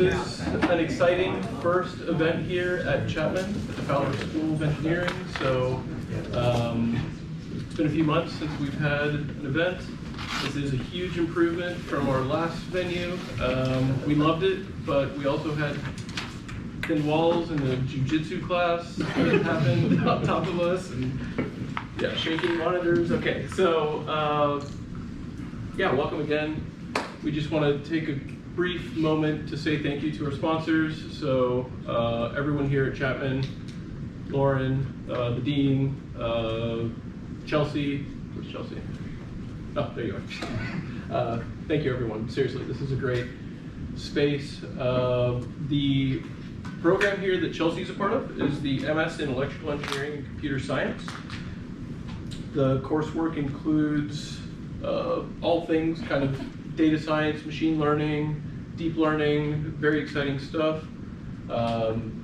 is an exciting first event here at Chapman at the Fowler School of Engineering. So it's been a few months since we've had an event. This is a huge improvement from our last venue. We loved it, but we also had thin walls and a jiu-jitsu class that happened on top of us, and yeah, shaking monitors. Okay, so yeah, welcome again. We just want to take a brief moment to say thank you to our sponsors. So everyone here at Chapman, Lauren, the Dean, Chelsea. Where's Chelsea? Oh, there you are. Thank you, everyone. Seriously, this is a great space. The program here that Chelsea's a part of is the MS in Electrical Engineering and Computer Science. The coursework includes all things kind of data science, machine learning, deep learning, very exciting stuff.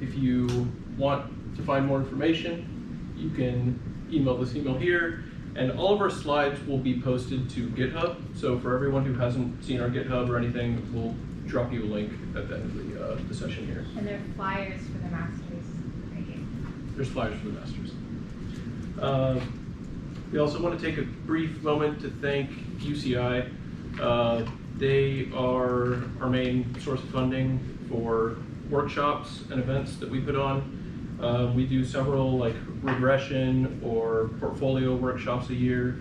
If you want to find more information, you can email this email here, and all of our slides will be posted to GitHub. So for everyone who hasn't seen our GitHub or anything, we'll drop you a link at the end of the session here. And there are flyers for the masters right here. There's flyers for the masters. We also want to take a brief moment to thank UCI. They are our main source of funding for workshops and events that we put on. We do several like regression or portfolio workshops a year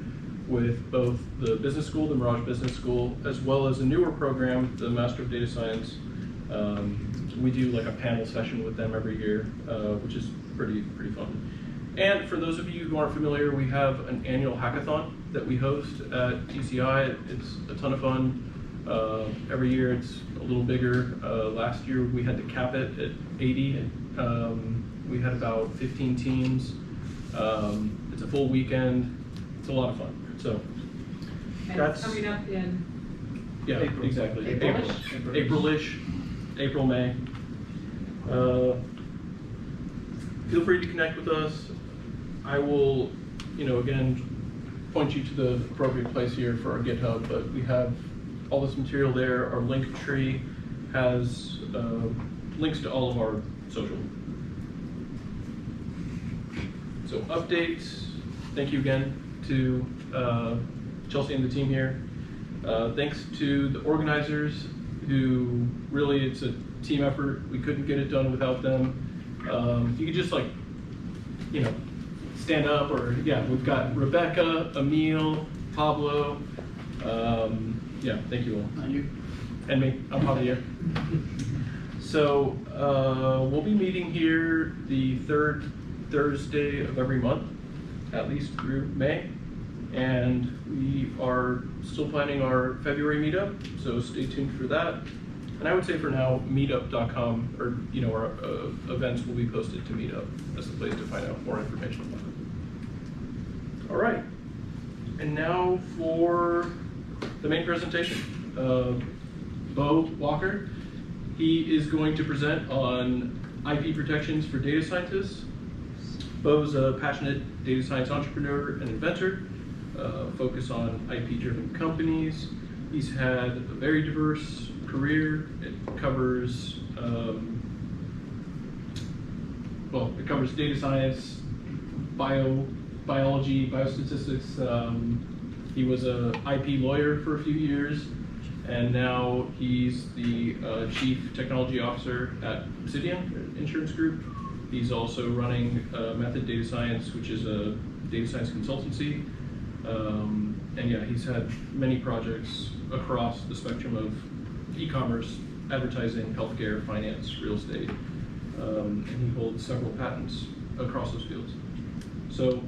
with both the business school, the Mirage Business School, as well as a newer program, the Master of Data Science. We do like a panel session with them every year, which is pretty fun. And for those of you who aren't familiar, we have an annual hackathon that we host at UCI. It's a ton of fun. Every year it's a little bigger. Last year we had to cap it at 80. We had about 15 teams. It's a full weekend. It's a lot of fun. So and that's coming up in April. Exactly. April-ish? April, May. Feel free to connect with us. I will, again, point you to the appropriate place here for our GitHub, but we have all this material there. Our link tree has links to all of our social. So updates, thank you again to Chelsea and the team here. Thanks to the organizers who really, it's a team effort. We couldn't get it done without them. You could just stand up, or yeah, we've got Rebecca, Emil, Pablo. Yeah, thank you all. You. And me, I'm Javier. So we'll be meeting here the third Thursday of every month, at least through May. And we are still planning our February meetup, so stay tuned for that. And I would say for now, meetup.com, or our events will be posted to Meetup as the place to find out more information about it. All right, and now for the main presentation. Beau Walker, he is going to present on IP protections for data scientists. Beau's a passionate data science entrepreneur and inventor, focus on IP-driven companies. He's had a very diverse career. It covers it covers data science, biology, biostatistics. He was a IP lawyer for a few years, and now he's the chief technology officer at Obsidian Insurance Group. He's also running Method Data Science, which is a data science consultancy. And yeah, he's had many projects across the spectrum of e-commerce, advertising, healthcare, finance, real estate, and he holds several patents across those fields. So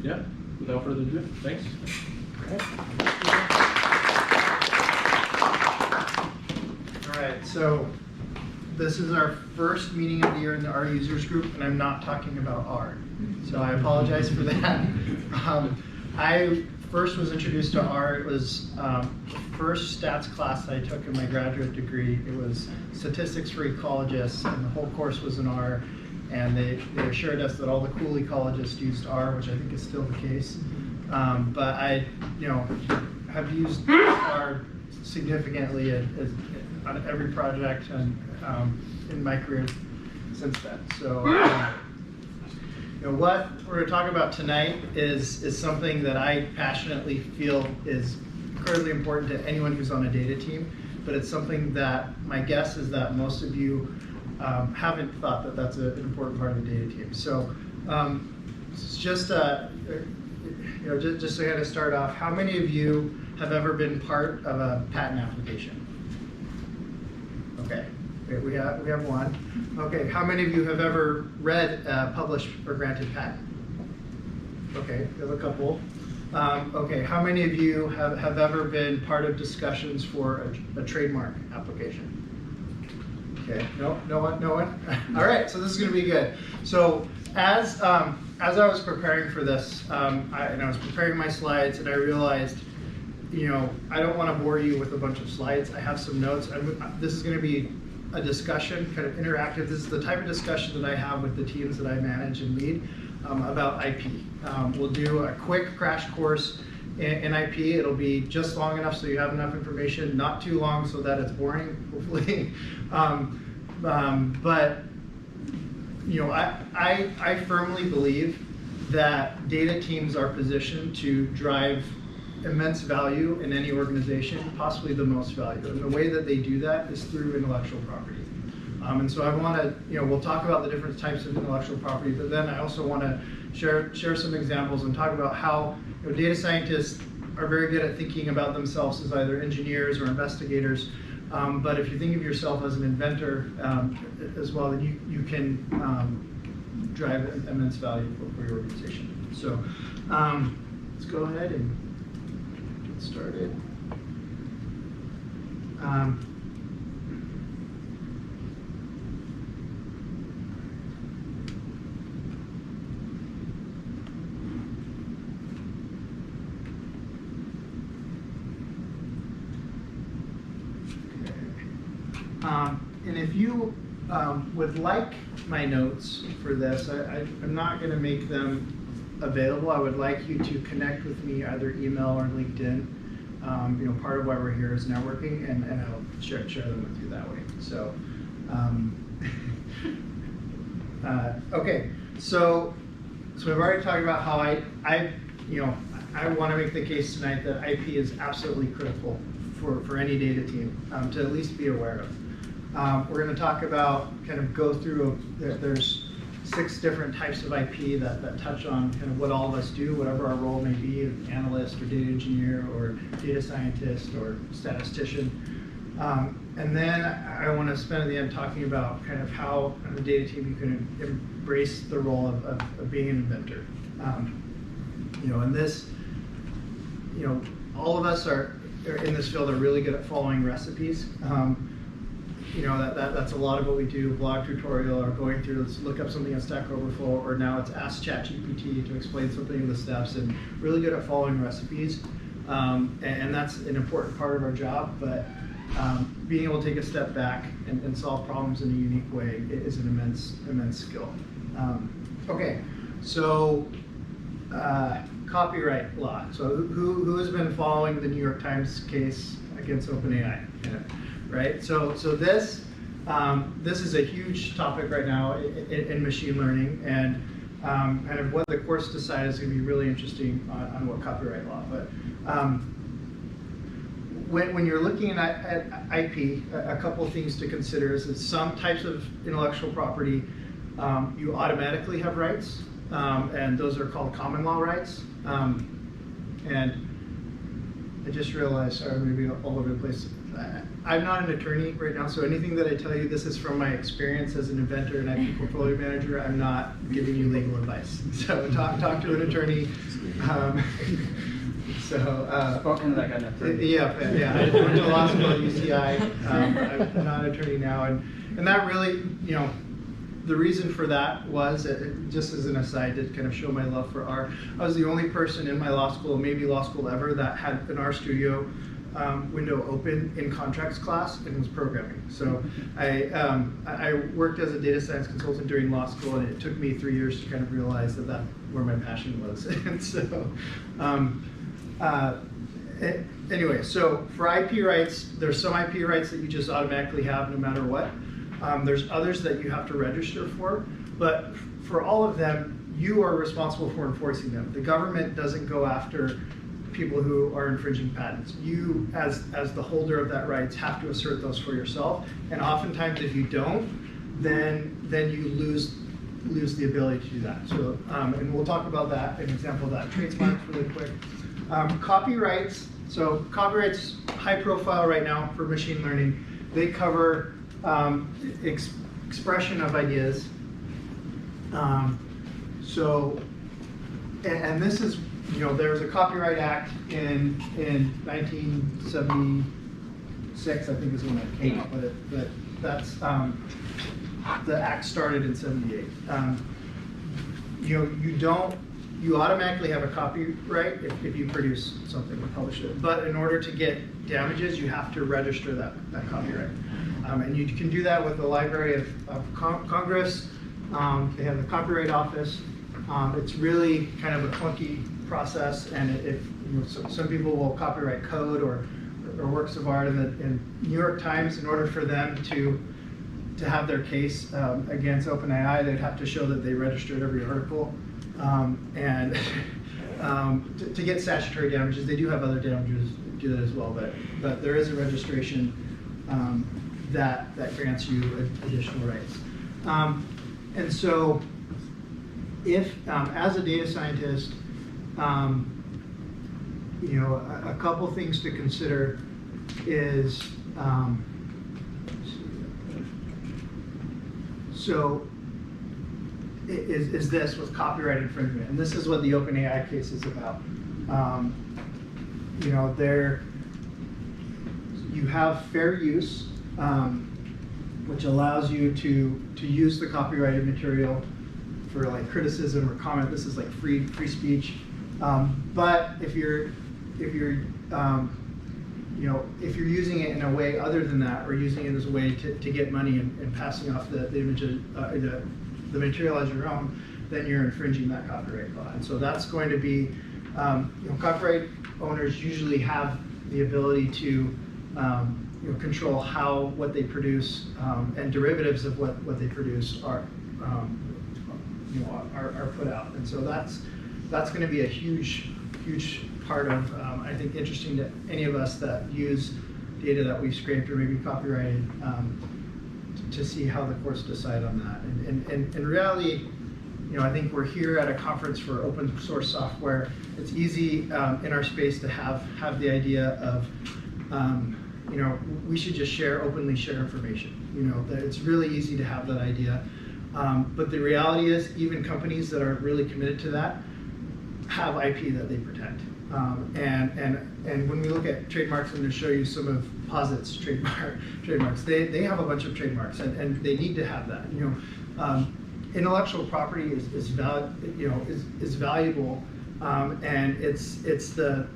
yeah, without further ado, thanks. All right, so this is our first meeting of the year in the R users group, and I'm not talking about R. So I apologize for that. I first was introduced to R. It was the first stats class I took in my graduate degree. It was statistics for ecologists, and the whole course was in R. And they assured us that all the cool ecologists used R, which I think is still the case. But I, have used R significantly on every project and in my career since then. So, what we're going to talk about tonight is something that I passionately feel is incredibly important to anyone who's on a data team, but it's something that my guess is that most of you haven't thought that that's an important part of the data team. So, just to kind of start off, how many of you have ever been part of a patent application? Okay, we have one. Okay, how many of you have ever read a published or granted patent? Okay, we have a couple. Okay, how many of you have ever been part of discussions for a trademark application? Okay, no one? All right, so this is going to be good. So as I was preparing for this, and I was preparing my slides, and I realized, I don't want to bore you with a bunch of slides. I have some notes. This is going to be a discussion, kind of interactive. This is the type of discussion that I have with the teams that I manage and lead about IP. We'll do a quick crash course in IP. It'll be just long enough so you have enough information, not too long so that it's boring, hopefully. But I firmly believe that data teams are positioned to drive immense value in any organization, possibly the most value. And the way that they do that is through intellectual property. And so I want to, we'll talk about the different types of intellectual property, but then I also want to share some examples and talk about how data scientists are very good at thinking about themselves as either engineers or investigators. But if you think of yourself as an inventor as well, then you can drive immense value for your organization. So let's go ahead and get started. And if you would like my notes for this, I'm not going to make them available. I would like you to connect with me either email or LinkedIn. Part of why we're here is networking, and I'll share them with you that way. So, okay. So we've already talked about how I want to make the case tonight that IP is absolutely critical for any data team to at least be aware of. We're going to talk about, go through, there's 6 different types of IP that touch on kind of what all of us do, whatever our role may be, an analyst or data engineer or data scientist or statistician. And then I want to spend at the end talking about kind of how on a data team you can embrace the role of being an inventor. And this, all of us are in this field are really good at following recipes. That's a lot of what we do, blog tutorial or going through, let's look up something on Stack Overflow, or now it's ask ChatGPT to explain something of the steps, and really good at following recipes. And that's an important part of our job, but being able to take a step back and solve problems in a unique way is an immense skill. Okay, so copyright law. So who has been following the New York Times case against OpenAI? Right. So this is a huge topic right now in machine learning, and kind of what the courts decide is going to be really interesting on what copyright law. But when you're looking at IP, a couple of things to consider is that some types of intellectual property you automatically have rights, and those are called common law rights. And I just realized, sorry, I'm going to be all over the place. I'm not an attorney right now, so anything that I tell you, this is from my experience as an inventor and IP portfolio manager. I'm not giving you legal advice. So talk to an attorney. Spoken like an attorney. Yeah. I went to law school at UCI. I'm not an attorney now, and that really, the reason for that was, just as an aside to kind of show my love for R, I was the only person in my law school, maybe law school ever, that had an RStudio window open in contracts class and was programming. So I worked as a data science consultant during law school, and it took me 3 years to kind of realize that where my passion was. And so Anyway, so for IP rights, there's some IP rights that you just automatically have no matter what. There's others that you have to register for, but for all of them, you are responsible for enforcing them. The government doesn't go after people who are infringing patents. You, as the holder of that rights, have to assert those for yourself. And oftentimes, if you don't, then you lose the ability to do that. So, and we'll talk about that, an example of that. Trademarks really quick. Copyrights. So copyrights, high profile right now for machine learning. They cover expression of ideas. And this is, there was a Copyright Act in 1976, I think is when it came out, but that's, the act started in 78. You automatically have a copyright if you produce something and publish it. But in order to get damages, you have to register that copyright. And you can do that with the Library of Congress. They have the Copyright Office. It's really kind of a clunky process, and some people will copyright code or works of art. In New York Times, in order for them to have their case against OpenAI, they'd have to show that they registered every article. And to get statutory damages, they do have other damages do that as well, but there is a registration that grants you additional rights. And so, if as a data scientist, a couple things to consider is is this with copyright infringement, and this is what the OpenAI case is about. You have fair use, which allows you to use the copyrighted material for like criticism or comment. This is like free speech. But if you're using it in a way other than that, or using it as a way to get money and passing off the images, the material as your own, then you're infringing that copyright law. And so that's going to be, copyright owners usually have the ability to control what they produce, and derivatives of what they produce are put out. And so that's going to be a huge part of, I think, interesting to any of us that use data that we've scraped or maybe copyrighted, to see how the courts decide on that. And in reality, I think we're here at a conference for open source software. It's easy in our space to have the idea of, we should just openly share information. That it's really easy to have that idea. But the reality is, even companies that are really committed to that have IP that they protect. And when we look at trademarks, I'm going to show you some of Posit's trademarks. They have a bunch of trademarks, and they need to have that. Intellectual property is valuable, and it's the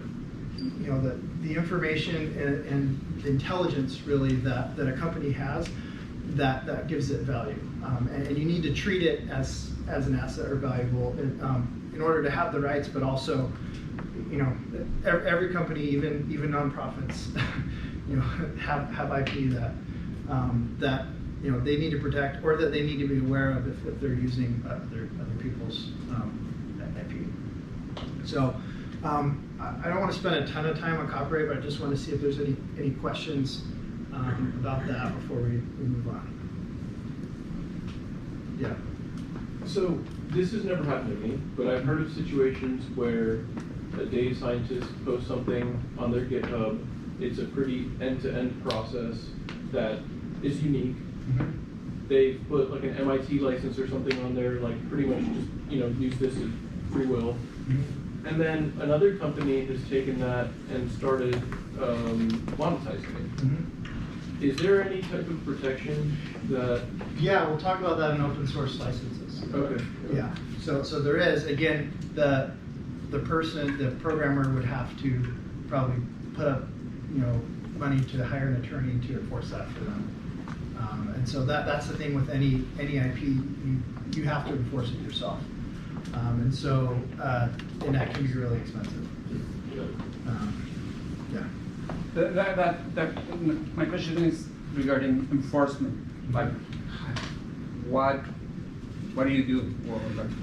information and the intelligence really that a company has that gives it value, and you need to treat it as an asset or valuable in order to have the rights, but also, every company, even nonprofits, have IP that they need to protect, or that they need to be aware of if they're using other people's IP. So I don't want to spend a ton of time on copyright, but I just want to see if there's any questions about that before we move on. Yeah. So this has never happened to me, but I've heard of situations where a data scientist posts something on their GitHub. It's a pretty end-to-end process that is unique. Mm-hmm. They've put like an MIT license or something on there, like pretty much just use this as free will. Mm-hmm. And then another company has taken that and started monetizing it. Mm-hmm. Is there any type of protection that? Yeah, we'll talk about that in open source licenses. Okay. Yeah. So there is, again, the programmer would have to probably put up money to hire an attorney to enforce that for them. And so that's the thing with any IP, you have to enforce it yourself. And that can be really expensive. Yeah. My question is regarding enforcement. Like, what do you do?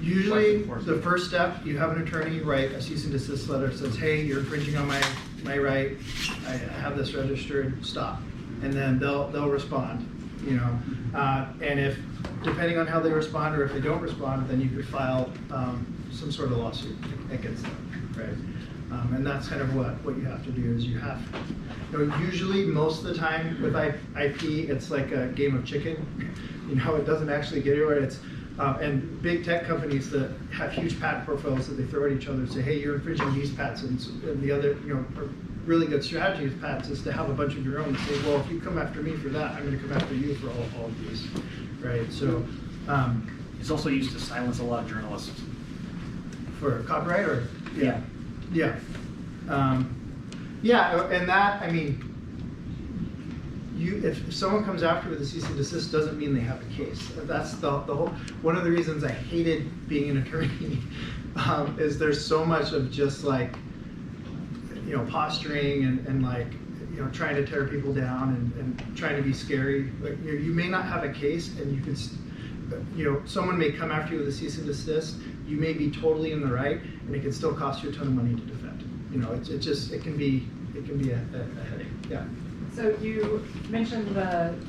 Usually, what's the enforcement? first step, you have an attorney write a cease and desist letter that says, hey, you're infringing on my right, I have this registered, stop. And then they'll respond, you know. And if, depending on how they respond, or if they don't respond, then you could file some sort of lawsuit against them, right? And that's kind of what you have to do is you have, you know, usually most of the time with IP, it's like a game of chicken. You know, it doesn't actually get anywhere. It's and big tech companies that have huge patent portfolios that they throw at each other and say, hey, you're infringing these patents. And the other, you know, really good strategy with patents is to have a bunch of your own and say, well, if you come after me for that, I'm going to come after you for all of these, right? So It's also used to silence a lot of journalists. for copyright or? Yeah. Yeah. Yeah, and that, I mean, if someone comes after with a cease and desist, doesn't mean they have a case. That's the whole, one of the reasons I hated being an attorney is there's so much of just like, you know, posturing and like, you know, trying to tear people down and trying to be scary. Like, you may not have a case and you can, you know, someone may come after you with a cease and desist, you may be totally in the right and it can still cost you a ton of money to defend. You know, it can be a headache, yeah. So you mentioned that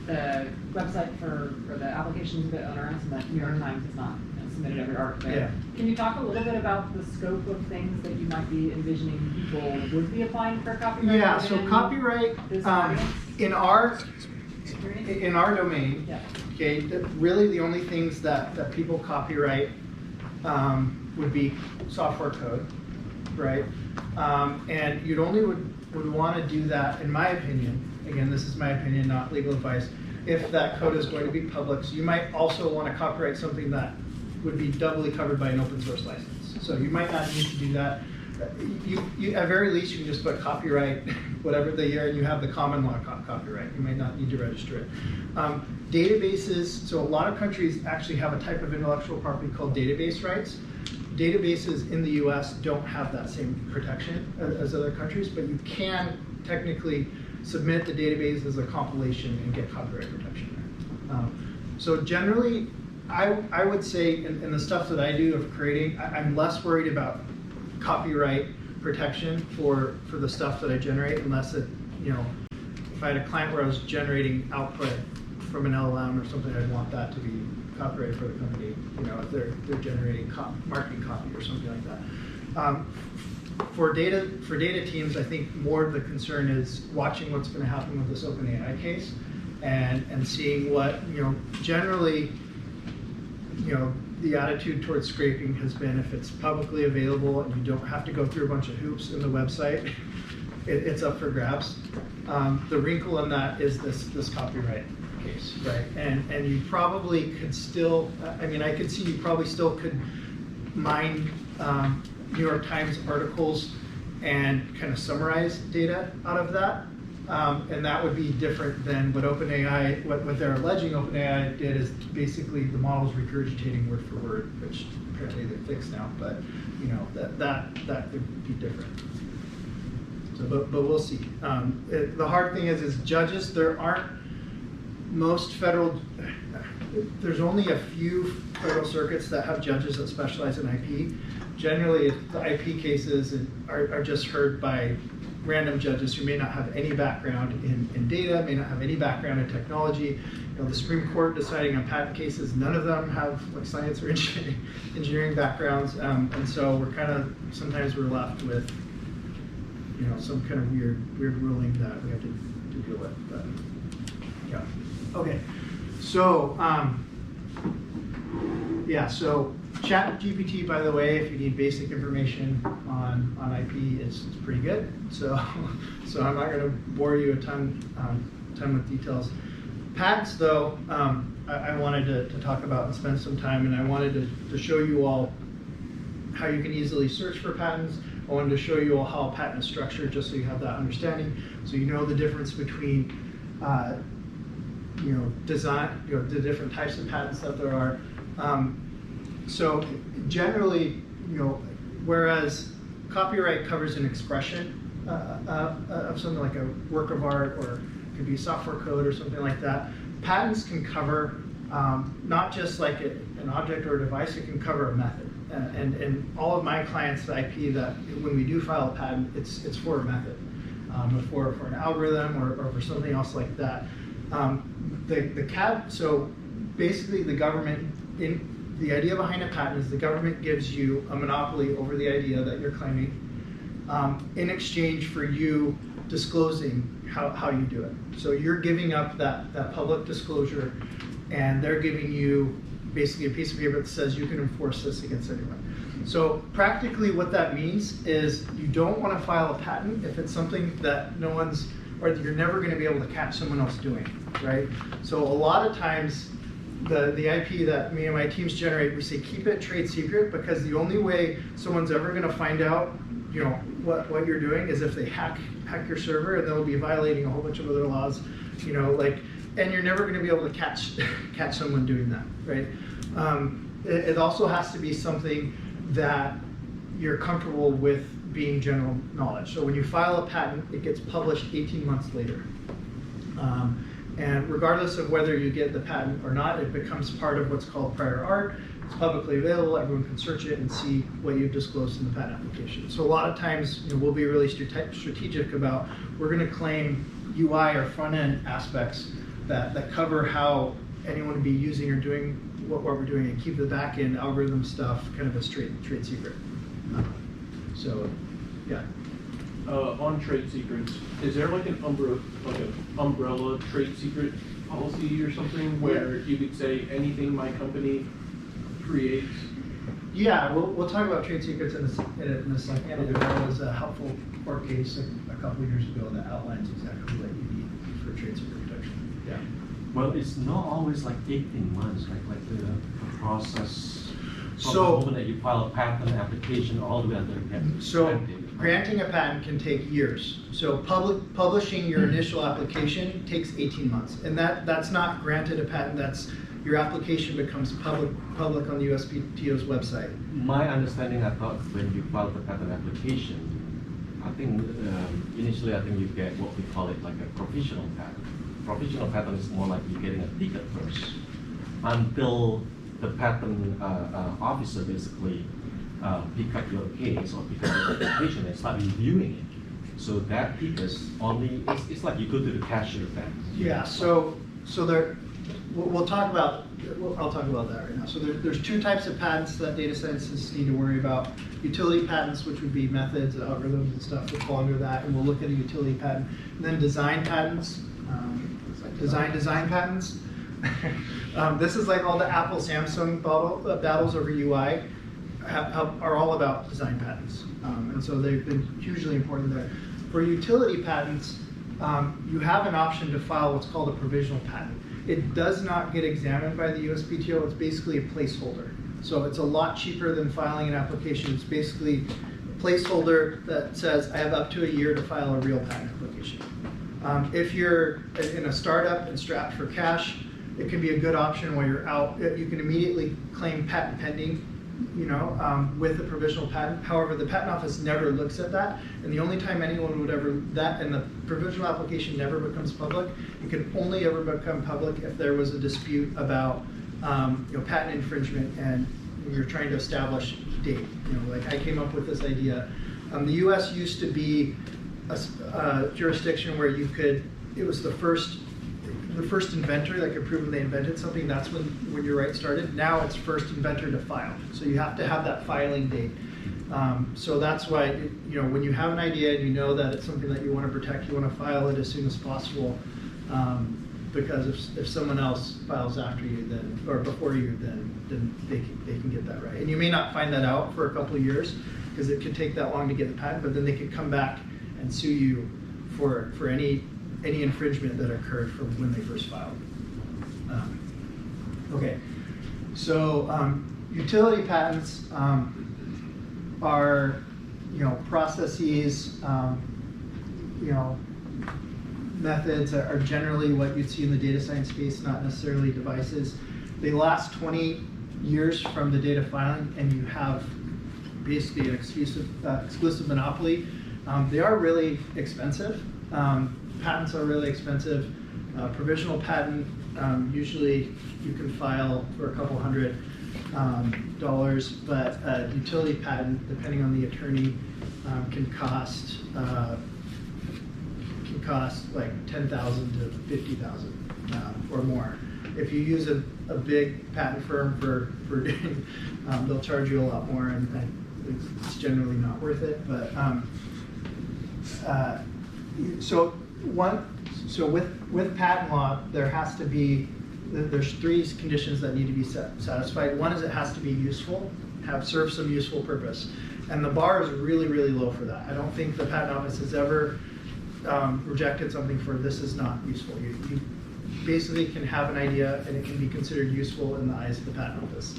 the website for the application is a bit onerous and that New York Times has not submitted every article. Yeah. Can you talk a little bit about the scope of things that you might be envisioning people would be applying for copyright? Yeah, so within copyright, this audience? in our Experience? domain, Yeah. okay, really the only things that people copyright would be software code, right? And you'd only would want to do that, in my opinion, again, this is my opinion, not legal advice, if that code is going to be public. So you might also want to copyright something that would be doubly covered by an open source license. So you might not need to do that. You at very least, you can just put copyright, whatever the year, and you have the common law copyright. You might not need to register it. Databases, so a lot of countries actually have a type of intellectual property called database rights. Databases in the US don't have that same protection as other countries, but you can technically submit the database as a compilation and get copyright protection there. So generally, I would say in the stuff that I do of creating, I'm less worried about copyright protection for the stuff that I generate, unless it, you know, if I had a client where I was generating output from an LLM or something, I'd want that to be copyrighted for the company, you know, if they're generating marketing copy or something like that. For data teams, I think more of the concern is watching what's going to happen with this OpenAI case and seeing what, you know, generally, you know, the attitude towards scraping has been if it's publicly available and you don't have to go through a bunch of hoops in the website, it's up for grabs. The wrinkle in that is this copyright case, right? And you probably could still, I mean, I could see you probably still could mine New York Times articles and kind of summarize data out of that. And that would be different than what OpenAI, what they're alleging OpenAI did is basically the model's regurgitating word for word, which apparently they fixed now, but you know, that could be different. So, but we'll see. The hard thing is judges, there aren't most federal, there's only a few federal circuits that have judges that specialize in IP. Generally, the IP cases are just heard by random judges who may not have any background in data, may not have any background in technology. You know, the Supreme Court deciding on patent cases, none of them have like science or engineering backgrounds, and so we're kind of, sometimes we're left with, you know, some kind of weird ruling that we have to deal with. But yeah, okay. So yeah, so ChatGPT, by the way, if you need basic information on IP, it's pretty good. So I'm not going to bore you a ton with details. Patents, though, I wanted to talk about and spend some time, and I wanted to show you all how you can easily search for patents. I wanted to show you all how a patent is structured, just so you have that understanding, so you know the difference between you know, design, you know, the different types of patents that there are. So generally, you know, whereas copyright covers an expression of something like a work of art, or it could be software code or something like that. Patents can cover not just like an object or a device, it can cover a method. And all of my clients' IP, that when we do file a patent, it's for a method, for an algorithm or for something else like that. So basically the government, the idea behind a patent is the government gives you a monopoly over the idea that you're claiming in exchange for you disclosing how you do it. So you're giving up that public disclosure, and they're giving you basically a piece of paper that says you can enforce this against anyone. So practically what that means is you don't want to file a patent if it's something that no one's, or that you're never going to be able to catch someone else doing, right? So a lot of times the IP that me and my teams generate, we say keep it trade secret, because the only way someone's ever going to find out, you know, what you're doing is if they hack your server, and they'll be violating a whole bunch of other laws, you know, like, and you're never going to be able to catch someone doing that, right? It also has to be something that you're comfortable with being general knowledge. So when you file a patent, it gets published 18 months later. And regardless of whether you get the patent or not, it becomes part of what's called prior art. It's publicly available, everyone can search it and see what you've disclosed in the patent application. So a lot of times, you know, we'll be really strategic about, we're going to claim UI or front-end aspects that cover how anyone would be using or doing what we're doing, and keep the back-end algorithm stuff kind of a trade secret. So, yeah. On trade secrets, is there like an umbrella trade secret policy or something where you could say anything my company creates? Yeah, we'll talk about trade secrets in a second. Okay. There was a helpful court case a couple of years ago that outlines exactly what you need for trade secret protection. Yeah. Well, it's not always like 18 months, right? Like the process from So- the moment that you file a patent application all the way until you get So granted. granting a patent can take years. So publishing your initial application takes 18 months. And that's not granted a patent, that's your application becomes public on the USPTO's website. My understanding, I thought when you file the patent application, I think initially I think you get what we call it like a provisional patent. Provisional patent is more like you're getting a ticket first until the patent officer basically pick up your case or pick up your application and start reviewing it. So that ticket only, it's like you go to the cashier bank. Yeah, so there, we'll talk about, I'll talk about that right now. So there's two types of patents that data scientists need to worry about. Utility patents, which would be methods, algorithms and stuff that fall under that, and we'll look at a utility patent. And then design patents, design patents. This is like all the Apple, Samsung battles over UI are all about design patents. And so they've been hugely important there. For utility patents, you have an option to file what's called a provisional patent. It does not get examined by the USPTO. It's basically a placeholder. So it's a lot cheaper than filing an application. It's basically a placeholder that says I have up to a year to file a real patent application. If you're in a startup and strapped for cash, it can be a good option while you're out. You can immediately claim patent pending, you know, with a provisional patent. However, the patent office never looks at that, and the only time anyone would ever, and the provisional application never becomes public. It can only ever become public if there was a dispute about you know, patent infringement, and you're trying to establish date. You know, like I came up with this idea. The U.S. used to be a jurisdiction where you could, it was the first inventor that could prove they invented something. That's when your right started. Now it's first inventor to file. So you have to have that filing date. So that's why, you know, when you have an idea and you know that it's something that you want to protect, you want to file it as soon as possible. Because if someone else files after you, then, or before you, then they can get that right. And you may not find that out for a couple of years, because it could take that long to get the patent, but then they could come back and sue you for any infringement that occurred from when they first filed. Okay, so utility patents are, you know, processes, you know, methods are generally what you'd see in the data science space, not necessarily devices. They last 20 years from the data filing, and you have basically an exclusive monopoly They are really expensive. Patents are really expensive. Provisional patent, usually you can file for a couple $100, but a utility patent, depending on the attorney, can cost like $10,000 to $50,000 or more. If you use a big patent firm for doing, they'll charge you a lot more, and it's generally not worth it. But so with patent law, there has to be, there's 3 conditions that need to be satisfied. One is it has to be useful, serve some useful purpose, and the bar is really, really low for that. I don't think the patent office has ever rejected something for this is not useful. You basically can have an idea and it can be considered useful in the eyes of the patent office.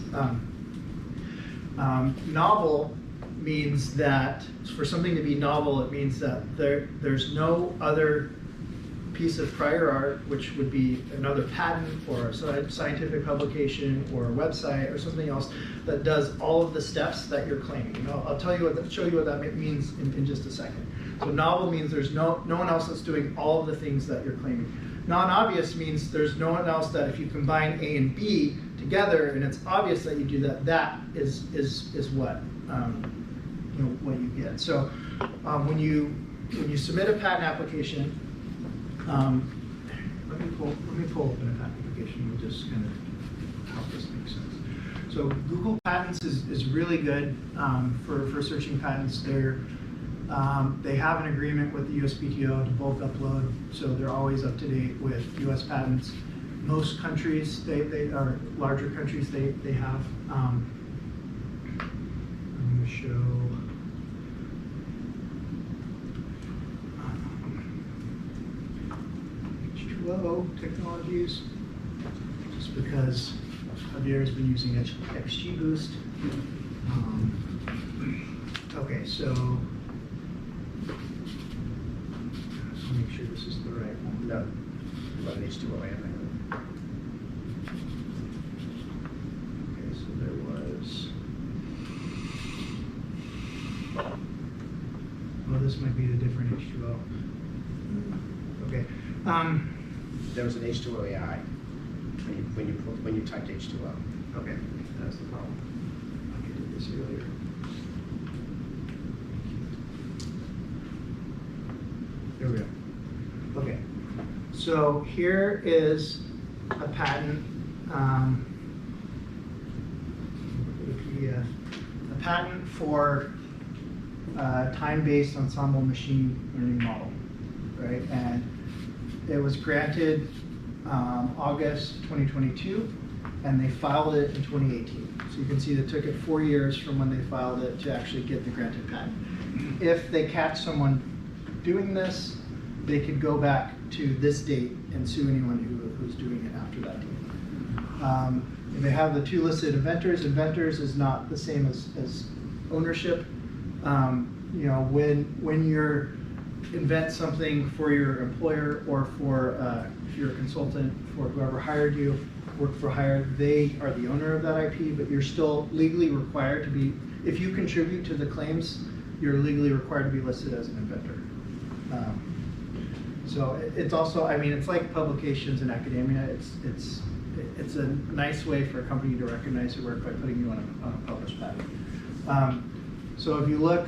Novel means that, for something to be novel, it means that there's no other piece of prior art, which would be another patent or a scientific publication or a website or something else, that does all of the steps that you're claiming. I'll show you what that means in just a second. So novel means there's no one else that's doing all of the things that you're claiming. Non-obvious means there's no one else that, if you combine A and B together and it's obvious that you do that, that is what what you get. So when you submit a patent application, let me pull open a patent application. We'll just kind of help this make sense. So Google Patents is really good for searching patents. They have an agreement with the USPTO to bulk upload, so they're always up to date with US patents. Most countries, they are larger countries, they have. I'm going to show. H2O technologies, just because Javier has been using XGBoost. Okay, so make sure this is the right one. No, about an H2O anyway. Okay, so there was. Well, this might be the different H2O. Okay. There was an H2O AI when you typed H2O. Okay, that's the problem. I did this earlier. There we go. Okay, so here is a patent, a patent for time-based ensemble machine learning model, right? And it was granted August 2022, and they filed it in 2018. So you can see it took it 4 years from when they filed it to actually get the granted patent. If they catch someone doing this, they could go back to this date and sue anyone who's doing it after that date. They have the 2 listed inventors. Inventors is not the same as ownership. When you invent something for your employer or for if you're a consultant for whoever hired you, work for hire, they are the owner of that IP, but you're still legally required to be, if you contribute to the claims, you're legally required to be listed as an inventor. So it's also, I mean, it's like publications in academia. It's a nice way for a company to recognize your work by putting you on a published patent. So if you look,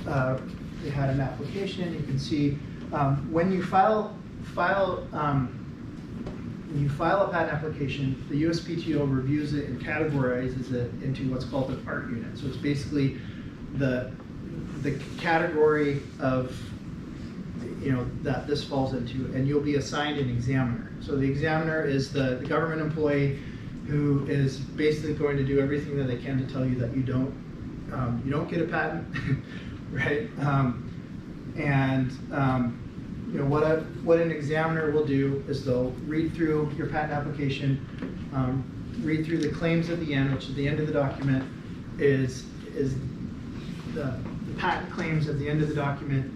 they had an application. You can see when you file a patent application, the USPTO reviews it and categorizes it into what's called an art unit. So it's basically the category of that this falls into, and you'll be assigned an examiner. So the examiner is the government employee who is basically going to do everything that they can to tell you that you don't get a patent, right? What an examiner will do is they'll read through your patent application, read through the claims at the end, which at the end of the document is the patent claims at the end of the document.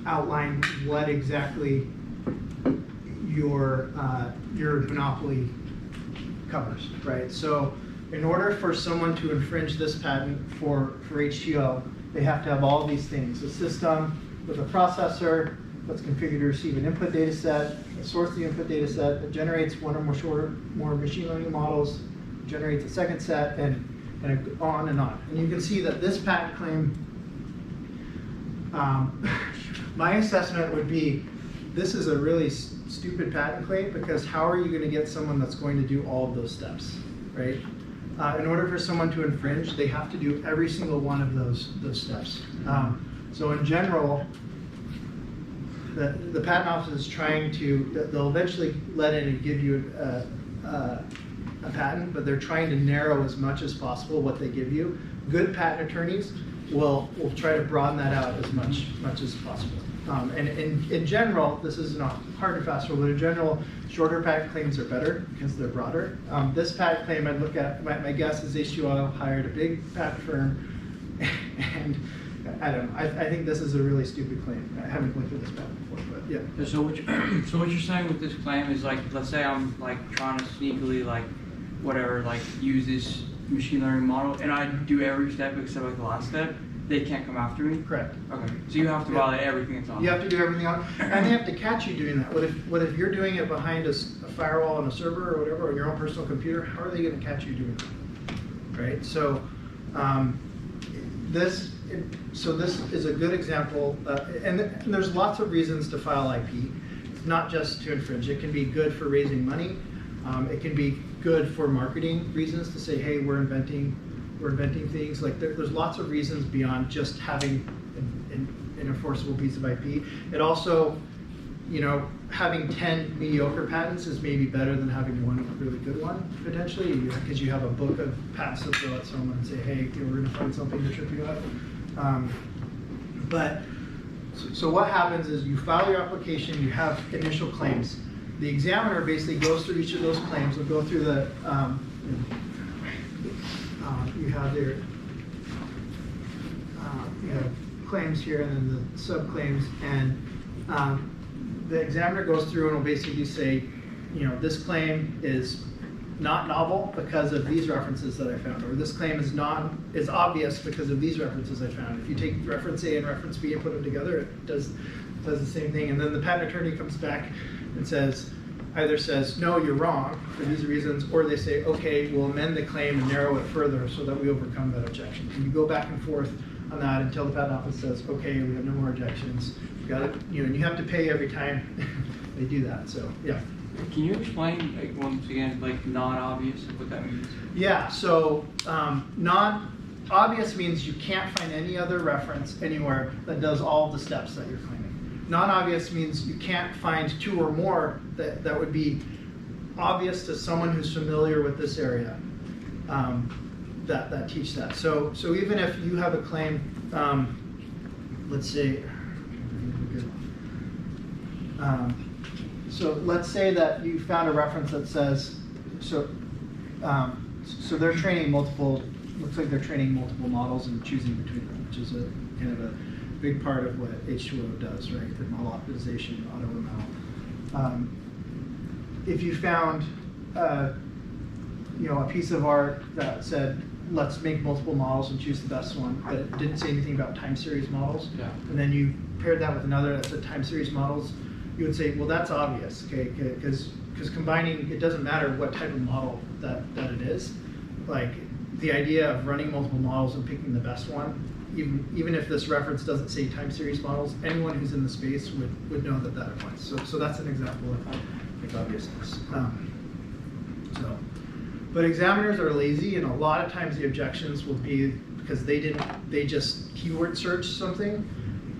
Outline what exactly your monopoly covers, right? So in order for someone to infringe this patent for H2O, they have to have all these things. A system with a processor that's configured to receive an input data set, that sorts the input data set, that generates one or more machine learning models, generates a second set, and on and on. And you can see that this patent claim, my assessment would be, this is a really stupid patent claim, because how are you going to get someone that's going to do all of those steps, right? In order for someone to infringe, they have to do every single one of those steps. So in general, the patent office is trying to, they'll eventually let in and give you a patent, but they're trying to narrow as much as possible what they give you. Good patent attorneys will try to broaden that out as much as possible. And in general, this is not hard and fast rule, but in general, shorter patent claims are better because they're broader. This patent claim, I'd look at, my guess is H2O hired a big patent firm, and I don't know, I think this is a really stupid claim. I haven't looked at this patent before, but yeah. So what you're saying with this claim is, like, let's say I'm like trying to sneakily, like, whatever, like, use this machine learning model, and I do every step except like the last step, they can't come after me? Correct. Okay, so you have to violate everything that's on You there. have to do everything on, and they have to catch you doing that. What if you're doing it behind a firewall on a server or whatever, on your own personal computer? How are they going to catch you doing that? Right. So this is a good example, and there's lots of reasons to file IP. It's not just to infringe. It can be good for raising money. It can be good for marketing reasons, to say, hey, we're inventing things. Like there's lots of reasons beyond just having an enforceable piece of IP. It also, having 10 mediocre patents is maybe better than having one really good one, potentially, because you have a book of patents to throw at someone and say, hey, we're going to find something to trip you up. So what happens is you file your application, you have initial claims. The examiner basically goes through each of those claims. Will go through the you have their you have claims here, and then the subclaims, and the examiner goes through and will basically say, this claim is not novel because of these references that I found, or this claim is obvious because of these references I found. If you take reference A and reference B and put them together, it does the same thing. And then the patent attorney comes back and either says, no, you're wrong for these reasons, or they say, okay, we'll amend the claim and narrow it further so that we overcome that objection. And you go back and forth on that until the patent office says, okay, we have no more objections. We got it. And you have to pay every time they do that. So yeah. Can you explain, like, once again, like, non-obvious, what that means? Yeah. So non-obvious means you can't find any other reference anywhere that does all the steps that you're claiming. Non-obvious means you can't find two or more that would be obvious to someone who's familiar with this area that teach that. So even if you have a claim, let's say, so let's say that you found a reference that says, so they're training multiple, looks like they're training multiple models and choosing between them, which is a kind of a big part of what H2O does, right? The model optimization, AutoML. If you found, a piece of art that said, let's make multiple models and choose the best one, but it didn't say anything about time series models, Yeah. and then you paired that with another that said time series models, you would say, well, that's obvious, okay? Because combining, it doesn't matter what type of model that it is. Like the idea of running multiple models and picking the best one, even if this reference doesn't say time series models, anyone who's in the space would know that applies. So that's an example of like obviousness. But examiners are lazy, and a lot of times the objections will be because they just keyword search something,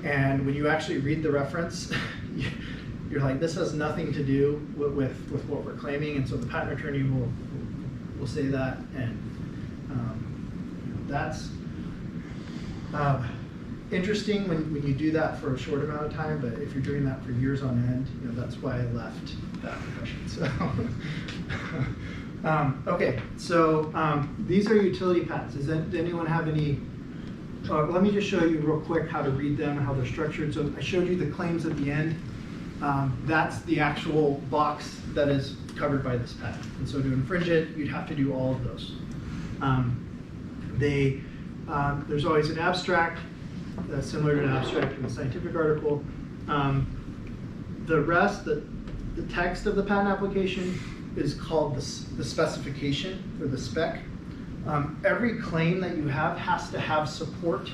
and when you actually read the reference, you're like, this has nothing to do with what we're claiming, and so the patent attorney will say that, and that's interesting when you do that for a short amount of time, but if you're doing that for years on end, that's why I left that profession. So, okay, so these are utility patents. Does anyone have any? Let me just show you real quick how to read them and how they're structured. So I showed you the claims at the end. That's the actual box that is covered by this patent. And so to infringe it, you'd have to do all of those. There's always an abstract, similar to an abstract in a scientific article. The rest, the text of the patent application is called the specification or the spec. Every claim that you have has to have support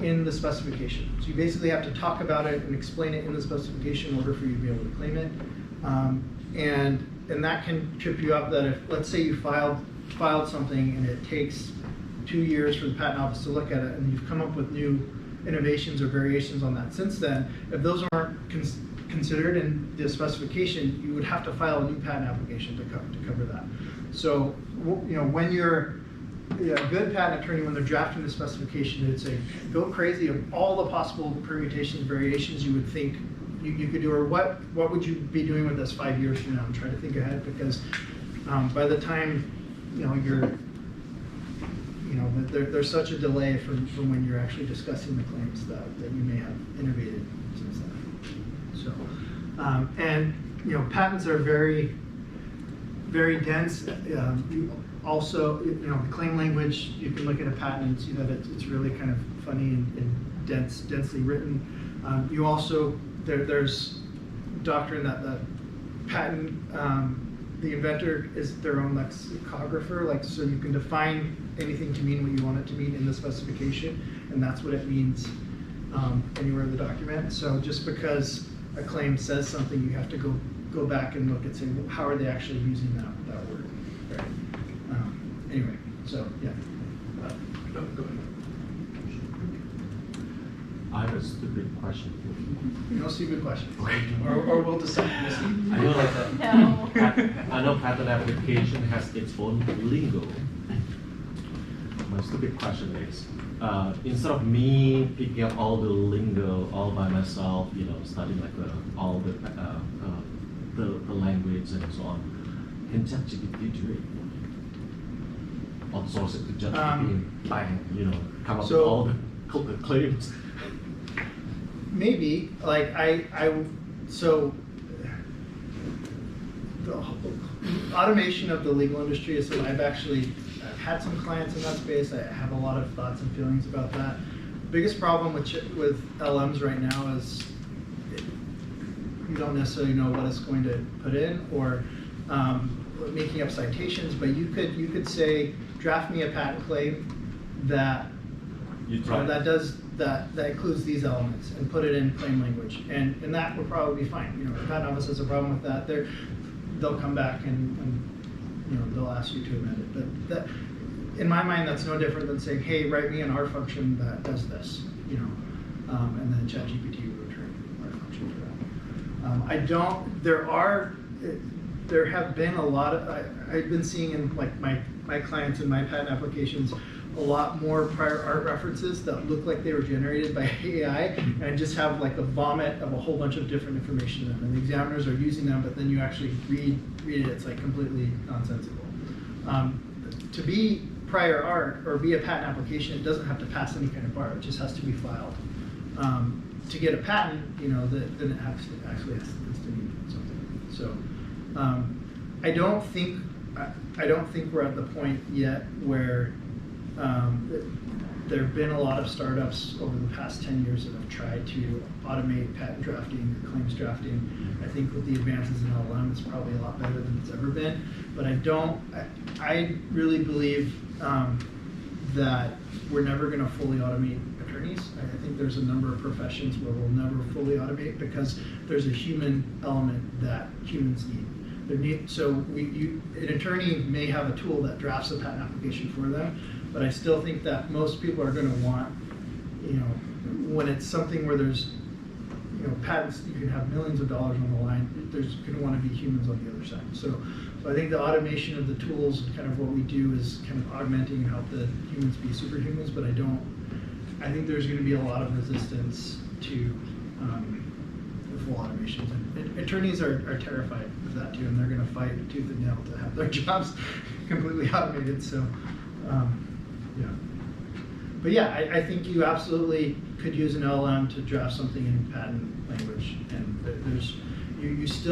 in the specification. So you basically have to talk about it and explain it in the specification in order for you to be able to claim it. And that can trip you up that if, let's say you filed something and it takes 2 years for the patent office to look at it and you've come up with new innovations or variations on that since then, if those aren't considered in the specification, you would have to file a new patent application to cover that. So, you know, when you're a good patent attorney, when they're drafting the specification, they'd say, go crazy of all the possible permutations and variations you would think you could do, or what would you be doing with this 5 years from now, and try to think ahead, because by the time, you know, there's such a delay from when you're actually discussing the claims that you may have innovated since then. So, and you know, patents are very, very dense. You also, you know, claim language, you can look at a patent and see that it's really kind of funny and densely written. You also, there's doctrine that the patent, the inventor is their own lexicographer, like, so you can define anything to mean what you want it to mean in the specification, and that's what it means anywhere in the document. So just because a claim says something, you have to go back and look and say, well, how are they actually using that word? Right. Anyway, so yeah. Go ahead. I have a stupid question. No stupid question. Or we'll decide. I know No. I know patent application has its own lingo. My stupid question is, instead of me picking up all the lingo all by myself, you know, studying like all the language and so on, can ChatGPT do it? Outsource it to ChatGPT and bang, you know, come up with all the claims. Maybe, like so the automation of the legal industry is something I've had some clients in that space. I have a lot of thoughts and feelings about that. Biggest problem with LMs right now is you don't necessarily know what it's going to put in, or making up citations. But you could say, draft me a patent claim that that includes these elements, and put it in plain language, and that would probably be fine. You know, if the patent office has a problem with that, they'll come back and you know, they'll ask you to amend it. But that, in my mind, that's no different than saying, hey, write me an R function that does this, you know, and then ChatGPT will return R function for that. There have been a lot of, I've been seeing in like my clients and my patent applications, a lot more prior art references that look like they were generated by AI, and just have like a vomit of a whole bunch of different information in them. And the examiners are using them, but then you actually read it, it's like completely nonsensical. To be prior art or be a patent application, it doesn't have to pass any kind of bar, it just has to be filed. To get a patent, you know, then it actually has to mean something. So I don't think we're at the point yet where there have been a lot of startups over the past 10 years that have tried to automate patent drafting or claims drafting. I think with the advances in LLM, it's probably a lot better than it's ever been. But I really believe that we're never going to fully automate attorneys. I think there's a number of professions where we'll never fully automate because there's a human element that humans need. So an attorney may have a tool that drafts a patent application for them, but I still think that most people are going to want, you know, when it's something where there's, you know, patents, you can have millions of dollars on the line, there's going to want to be humans on the other side. So I think the automation of the tools and kind of what we do is kind of augmenting and help the humans be superhumans, but I think there's going to be a lot of resistance to full automations. And attorneys are terrified of that too, and they're going to fight tooth and nail to have their jobs completely automated. So, yeah. But yeah, I think you absolutely could use an LLM to draft something in patent language, and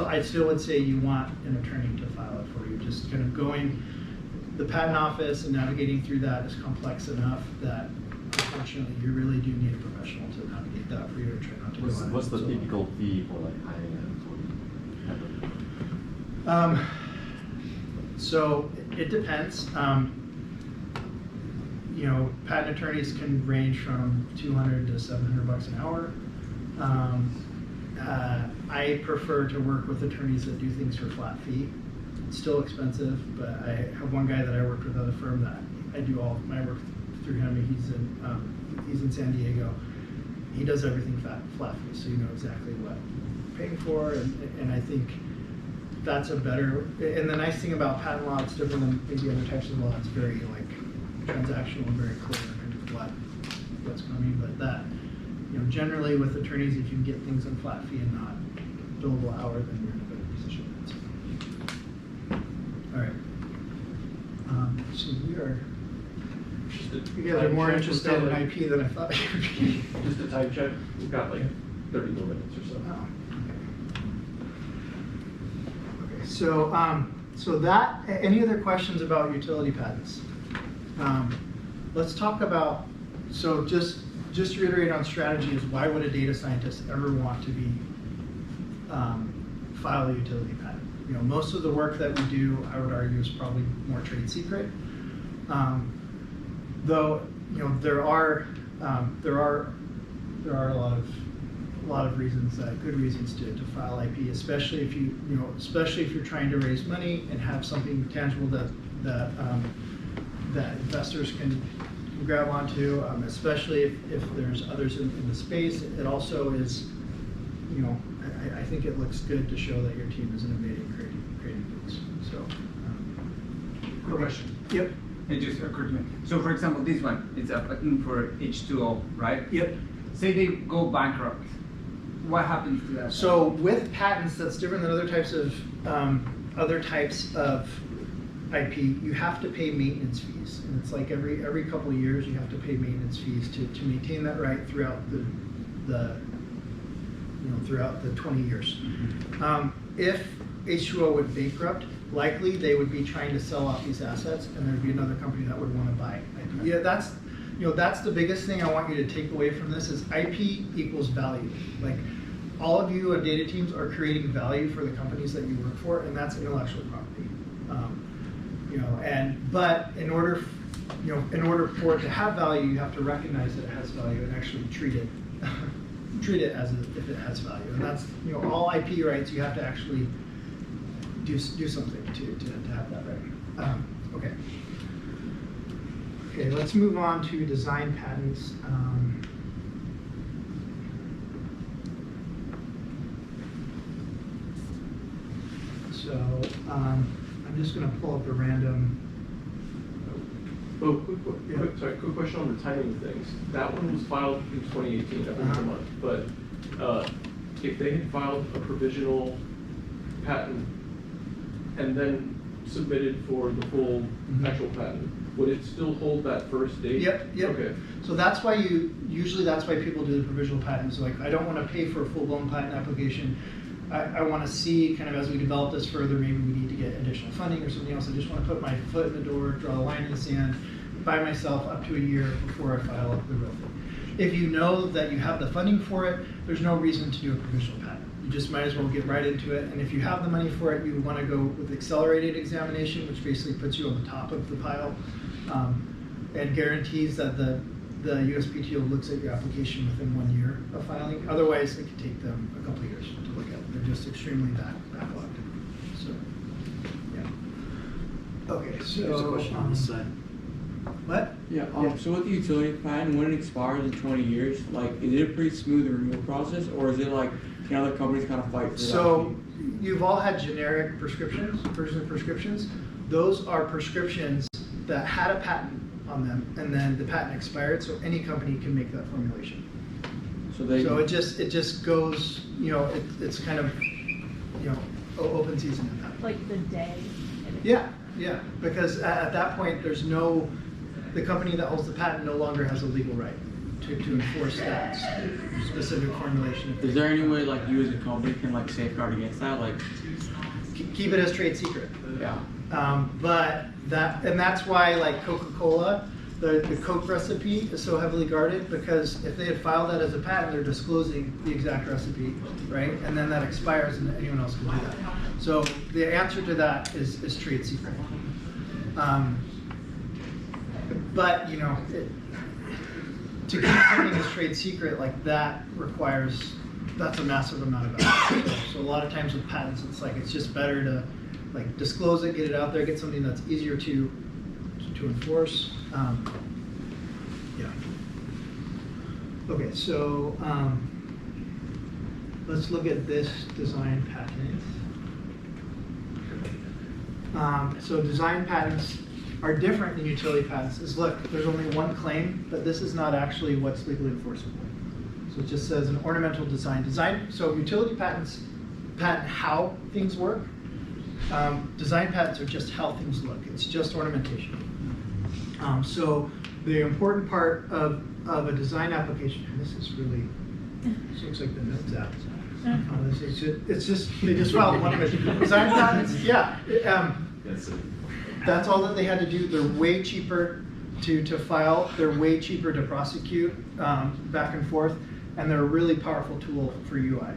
I still would say you want an attorney to file it for you. Just kind of the patent office and navigating through that is complex enough that unfortunately, you really do need a professional to navigate that for you to try not to go on it. What's the So, typical fee for like hiring an employee? So it depends. You know, patent attorneys can range from 200 to 700 bucks an hour. I prefer to work with attorneys that do things for flat fee. It's still expensive, but I have one guy that I worked with at a firm that I do all of my work through him. He's in San Diego. He does everything flat fee, so you know exactly what you're paying for, and I think that's a better. And the nice thing about patent law, it's different than maybe other types of law. It's very like transactional and very clear kind of what's coming. But that, you know, generally with attorneys, if you can get things on flat fee and not billable hour, then you're in a better position. So. All right. So we are. You guys are more interested in IP than I thought you would be. Just a time check, we've got like 30 more minutes or so. Oh, okay. So that, any other questions about utility patents? Let's talk about, so just to reiterate on strategy is why would a data scientist ever want to be, file a utility patent? You know, most of the work that we do, I would argue, is probably more trade secret. Though, you know, there are a lot of reasons, good reasons to file IP, especially if especially if you're trying to raise money and have something tangible that investors can grab onto, especially if there's others in the space. It also is, you know, I think it looks good to show that your team is innovating, creating things. So, Quick question. Yep. It just occurred to me. So for example, this one, it's a patent for H2O, right? Yep. Say they go bankrupt. What happens to that? So with patents, that's different than other types of IP. You have to pay maintenance fees, and it's like every couple of years you have to pay maintenance fees to maintain that right throughout throughout the 20 years. If H2O would bankrupt, likely they would be trying to sell off these assets, and there'd be another company that would want to buy IP. Yeah, that's the biggest thing I want you to take away from this is IP equals value. Like, all of you at data teams are creating value for the companies that you work for, and that's intellectual property. But in order for it to have value, you have to recognize that it has value and actually treat it as if it has value. And that's, all IP rights, you have to actually do something to have that right. Okay. Okay, let's move on to design patents. I'm just going to pull up a random. Oh, quick question on the timing of things. That one was filed in 2018, I believe a month. But if they had filed a provisional patent and then submitted for the full actual patent, would it still hold that first date? Yep. Okay. So that's why usually that's why people do the provisional patents. Like, I don't want to pay for a full-blown patent application. I want to see kind of as we develop this further, maybe we need to get additional funding or something else. I just want to put my foot in the door, draw a line in the sand, buy myself up to a year before I file up the real thing. If you know that you have the funding for it, there's no reason to do a provisional patent. You just might as well get right into it. And if you have the money for it, you would want to go with accelerated examination, which basically puts you on the top of the pile and guarantees that the USPTO looks at your application within 1 year of filing. Otherwise, it could take them a couple of years to look at. They're just extremely backlogged. So, yeah. Okay, so There's a question on this side. What? Yeah, so with the utility patent, when it expires in 20 years, like, is it a pretty smooth renewal process, or is it like, can other companies kind of fight for that? So you've all had generic prescriptions, version of prescriptions. Those are prescriptions that had a patent on them, and then the patent expired, so any company can make that formulation. So it just goes, it's kind of, open season at that point. Like the day. Yeah, because at that point, the company that holds the patent no longer has a legal right to enforce that specific formulation. Is there any way, like, you as a company can, like, safeguard against that? Like, keep it as trade secret. yeah. But that's why, like, Coca-Cola the Coke recipe is so heavily guarded because if they had filed that as a patent, they're disclosing the exact recipe, right? And then that expires and anyone else can do that. So the answer to that is trade secret. But, you know, to keep something as trade secret like that requires, that's a massive amount of effort. So a lot of times with patents, it's just better to like disclose it, get it out there, get something that's easier to enforce. Yeah. Okay, so let's look at this design patent. So design patents are different than utility patents. Is look, there's only one claim, but this is not actually what's legally enforceable. So it just says an ornamental design. So utility patents patent how things work. Design patents are just how things look. It's just ornamentation. So the important part of a design application, and this is really, this looks like the notes app. It's just, they just filed one of it. Design patents, yeah. That's all that they had to do. They're way cheaper to file. They're way cheaper to prosecute back and forth. And they're a really powerful tool for UI.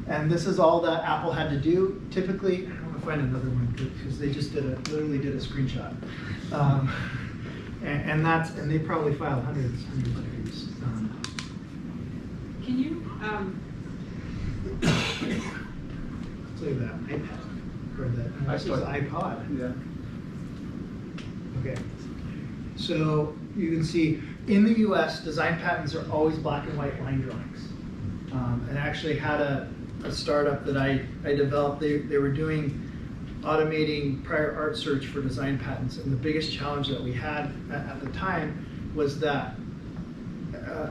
And this is all that Apple had to do. Typically, I don't want to find another one because they just literally did a screenshot. And they probably filed hundreds of these. Can you, Let's look at that iPad, or that, this is iPod. Yeah. Okay, so you can see in the US, design patents are always black and white line drawings. And I actually had a startup that I developed. They were doing automating prior art search for design patents. And the biggest challenge that we had at the time was that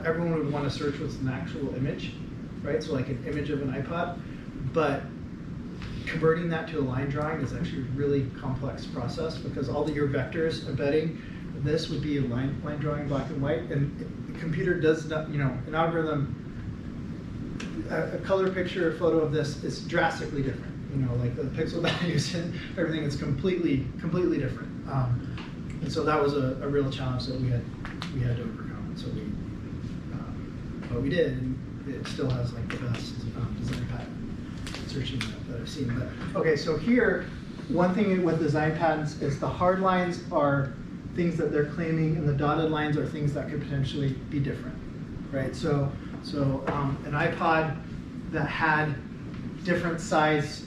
everyone would want to search what's an actual image, right? So like an image of an iPod, but converting that to a line drawing is actually a really complex process because all your vectors embedding this would be a line drawing black and white, and the computer does not, you know, an algorithm, a color picture, a photo of this is drastically different. You know, like the pixel values and everything is completely different. And so that was a real challenge that we had to overcome. And so but we did, and it still has like the best design patent searching that I've seen. But okay, so here, one thing with design patents is the hard lines are things that they're claiming, and the dotted lines are things that could potentially be different, right? So an iPod that had different size,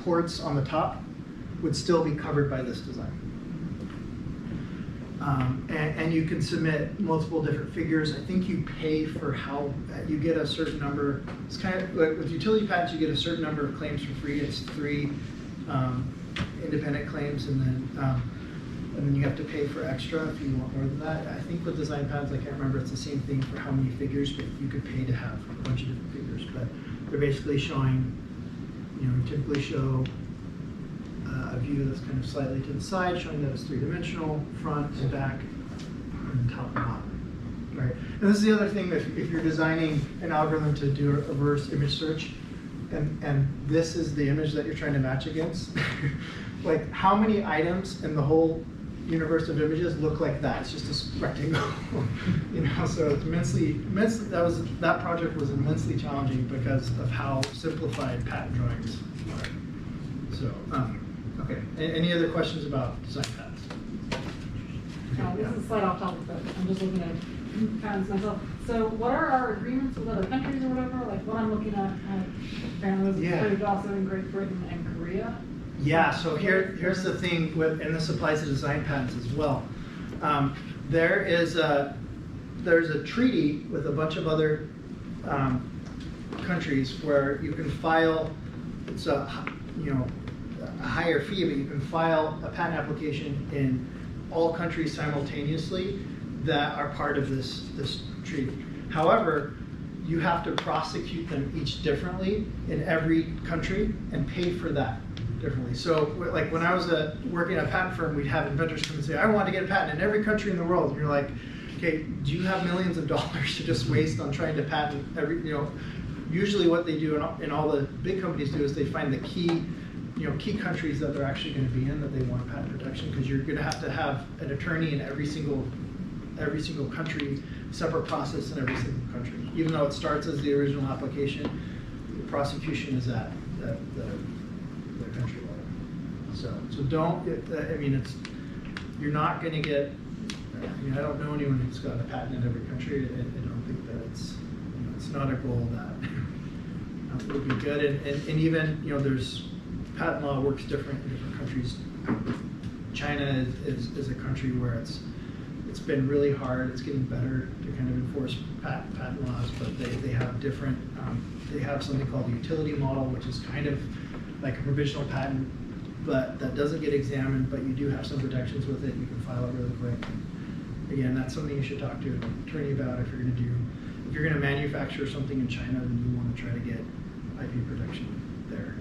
ports on the top would still be covered by this design. And you can submit multiple different figures. I think you pay for how you get a certain number. It's kind of like with utility patents, you get a certain number of claims for free. It's 3 independent claims, and then you have to pay for extra if you want more than that. I think with design patents, I can't remember, it's the same thing for how many figures, but you could pay to have a bunch of different figures. But they're basically showing, you typically show a view that's kind of slightly to the side, showing that it's 3-dimensional, front and back, and top and bottom, right? And this is the other thing, if you're designing an algorithm to do a reverse image search, and this is the image that you're trying to match against, like how many items in the whole universe of images look like that? It's just a rectangle, so it's immensely, that project was immensely challenging because of how simplified patent drawings are. So, okay, any other questions about design patents? this is a slight off topic, but I'm just looking at patents myself. So what are our agreements with other countries or whatever? Like what I'm looking at, apparently this is included also in Great Britain and Korea. Yeah, so here's the thing, and this applies to design patents as well. There's a treaty with a bunch of other countries where you can file, it's a higher fee, but you can file a patent application in all countries simultaneously that are part of this treaty. However, you have to prosecute them each differently in every country and pay for that differently. So like when I was working at a patent firm, we'd have inventors come and say, I want to get a patent in every country in the world. And you're like, okay, do you have millions of dollars to just waste on trying to patent every, usually what they do in all the big companies do is they find the key key countries that they're actually going to be in that they want patent protection, because you're going to have an attorney in every single country, separate process in every single country. Even though it starts as the original application, the prosecution is at the country level. So don't. You're not going to get. I don't know anyone who's got a patent in every country. I don't think that it's not a goal that would be good. And even there's patent law works different in different countries. China is a country where it's been really hard. It's getting better to kind of enforce patent laws, but they have different. They have something called the utility model, which is kind of like a provisional patent, but that doesn't get examined. But you do have some protections with it. You can file it really quick. Again, that's something you should talk to an attorney about if you're going to manufacture something in China, then you want to try to get IP protection there,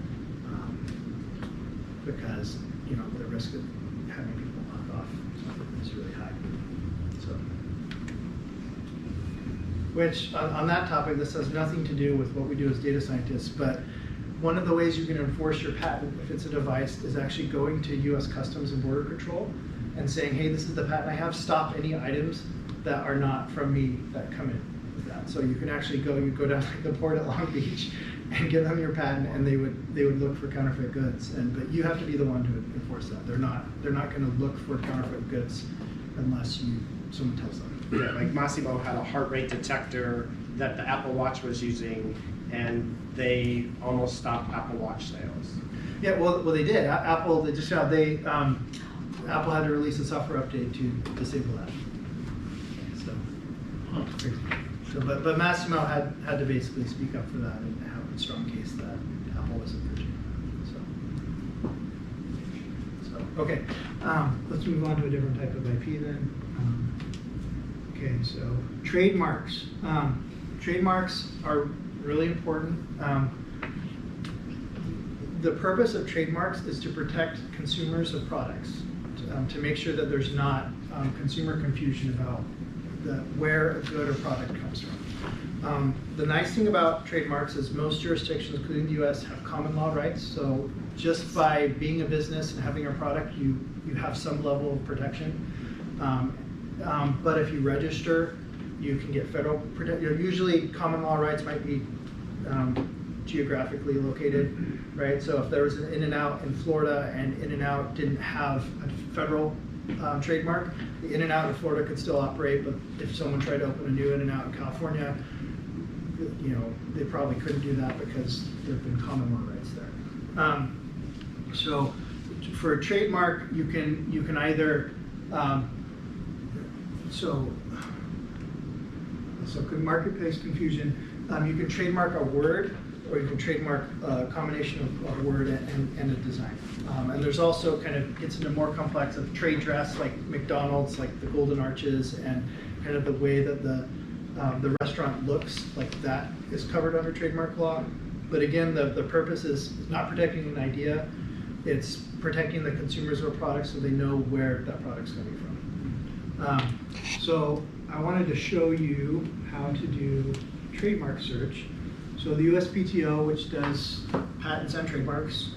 because the risk of having people knock off is really high. So, which on that topic, this has nothing to do with what we do as data scientists, but one of the ways you can enforce your patent if it's a device is actually going to U.S. Customs and Border Control and saying, hey, this is the patent I have, stop any items that are not from me that come in with that. So you can actually go down to the port at Long Beach and give them your patent, and they would look for counterfeit goods. But you have to be the one to enforce that. They're not going to look for counterfeit goods unless someone tells them. Yeah, like Massimo had a heart rate detector that the Apple Watch was using, and they almost stopped Apple Watch sales. Yeah, well they did. Apple Apple had to release a software update to disable that. So, but Massimo had to basically speak up for that and have a strong case that Apple was infringing. So okay, let's move on to a different type of IP then. Okay, so trademarks. Trademarks are really important. The purpose of trademarks is to protect consumers of products, to make sure that there's not consumer confusion about where a good or product comes from. The nice thing about trademarks is most jurisdictions, including the US, have common law rights. So just by being a business and having a product, you have some level of protection. But if you register, you can get federal protection. Usually common law rights might be geographically located, right? So if there was an In-N-Out in Florida and In-N-Out didn't have a federal trademark, the In-N-Out in Florida could still operate, but if someone tried to open a new In-N-Out in California, they probably couldn't do that because there have been common law rights there. So for a trademark, you can either so marketplace confusion. You can trademark a word, or you can trademark a combination of a word and a design. And there's also gets into more complex of trade dress, like McDonald's, like the golden arches, and kind of the way that the restaurant looks, like that is covered under trademark law. But again, the purpose is not protecting an idea, it's protecting the consumers of a product so they know where that product's coming from. So I wanted to show you how to do trademark search. So the USPTO, which does patents and trademarks,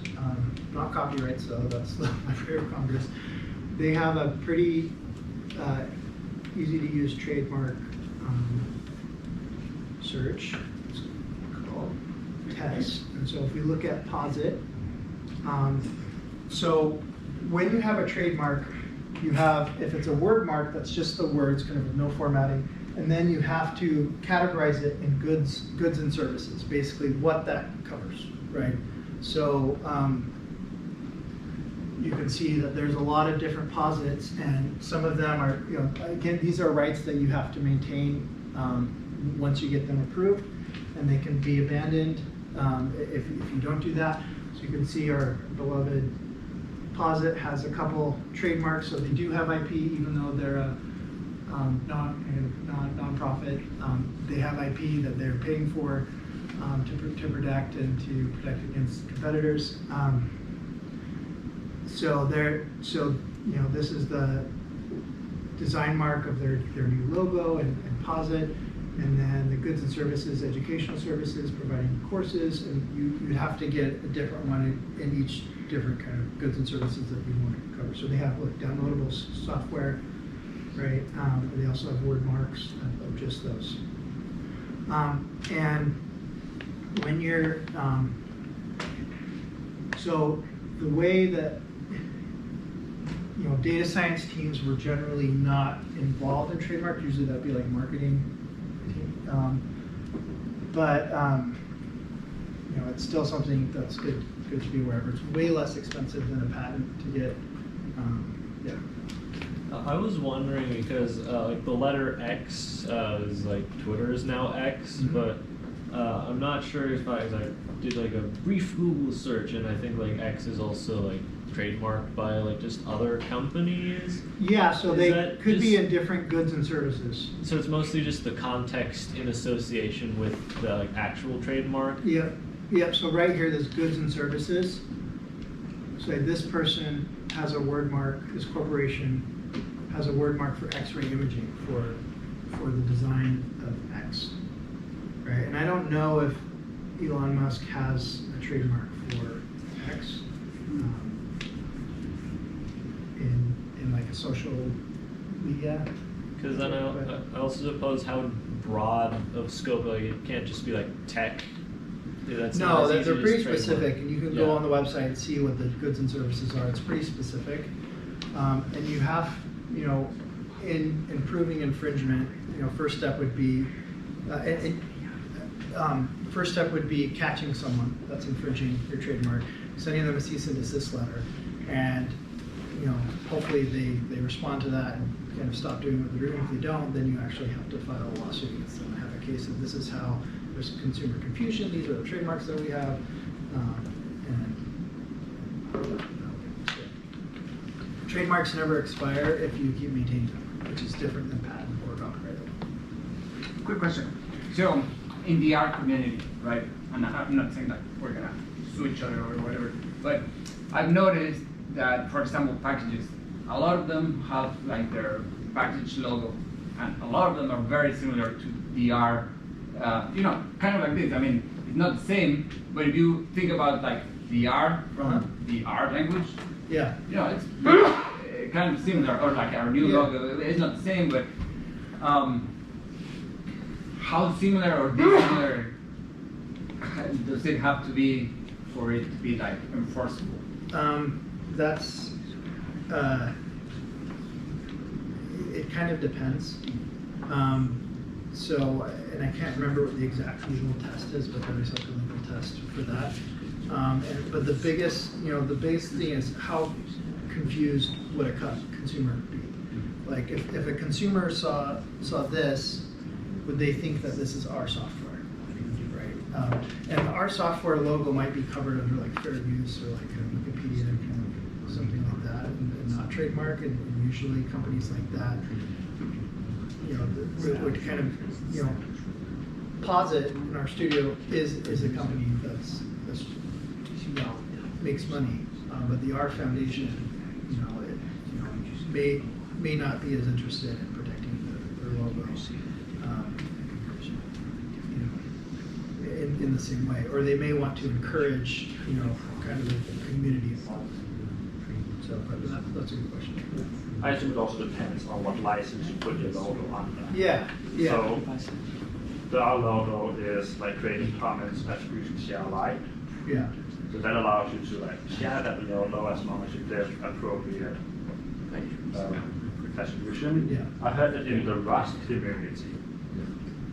not copyrights, so that's my favorite Congress, they have a pretty easy to use trademark search. It's called TEST. And so if we look at POSIT, so when you have a trademark, you have, if it's a word mark, that's just the words, kind of with no formatting, and then you have to categorize it in goods and services, basically what that covers, right? So you can see that there's a lot of different posits, and some of them are, again, these are rights that you have to maintain once you get them approved, and they can be abandoned if you don't do that. So you can see our beloved POSIT has a couple trademarks, so they do have IP, even though they're a non-profit. They have IP that they're paying for to protect and to protect against competitors. This is the design mark of their new logo and POSIT. And then the goods and services, educational services, providing courses, and you'd have to get a different one in each different kind of goods and services that you want to cover. So they have like downloadable software, right? They also have word marks of just those. And when you're, so the way that, you know, data science teams were generally not involved in trademark. Usually that'd be like marketing team. But you know, it's still something that's good to be aware of. It's way less expensive than a patent to get. Yeah. I was wondering because like the letter X is like Twitter is now X, but I'm not sure if I did like a brief Google search, and I think like X is also like trademarked by like just other companies. Yeah, so Is they that could be just- in different goods and services. So it's mostly just the context in association with the like actual trademark. Yep, yep. So right here, there's goods and services. So this person has a word mark. This corporation has a word mark for X-ray imaging for the design of X, right? And I don't know if Elon Musk has a trademark for X in like a social media. Because then I also suppose how broad of scope, like it can't just be like tech. That's not No, as they're easy to pretty trademark. specific, and you can go Yeah. on the website and see what the goods and services are. It's pretty specific. And you have, you know, in proving infringement, you know, first step would be, catching someone that's infringing your trademark, sending them a cease and desist letter, and, you know, hopefully they respond to that and kind of stop doing what they're doing. If they don't, then you actually have to file a lawsuit against them and have a case of this is how there's consumer confusion, these are the trademarks that we have, trademarks never expire if you keep maintaining them, which is different than patent or copyright. Quick question. So, in the art community, right? And I'm not saying that we're gonna sue each other or whatever, but I've noticed that, for example, packages, a lot of them have like their package logo, and a lot of them are very similar to the art. You know, kind of like this. I mean, it's not the same, but if you think about like the art from the art language, Yeah. you know, it's kind of similar, or like our new Yeah. logo. It's not the same, but how similar or dissimilar does it have to be for it to be like enforceable? That's, it kind of depends. So, and I can't remember what the exact legal test is, but there is like a legal test for that. But the biggest thing is how confused would a consumer be? Like if a consumer saw this, would they think that this is our software, right? And our software logo might be covered under like fair use or like a Wikipedia kind of something like that, and not trademark. And usually companies like that, you know, would kind of, you know, Posit in our studio is a company that's you know, makes money, but the R Foundation, you know, may not be as interested in protecting their logo, you know, in the same way, or they may want to encourage, you know, kind of the community involvement. So, but that's a good question. I assume it also depends on what license you put your logo under. Yeah, yeah. So the R logo is like Creative Commons attribution share alike. Yeah. So that allows you to like share that logo as long as you give appropriate attribution. Yeah. I heard that in the Rust community,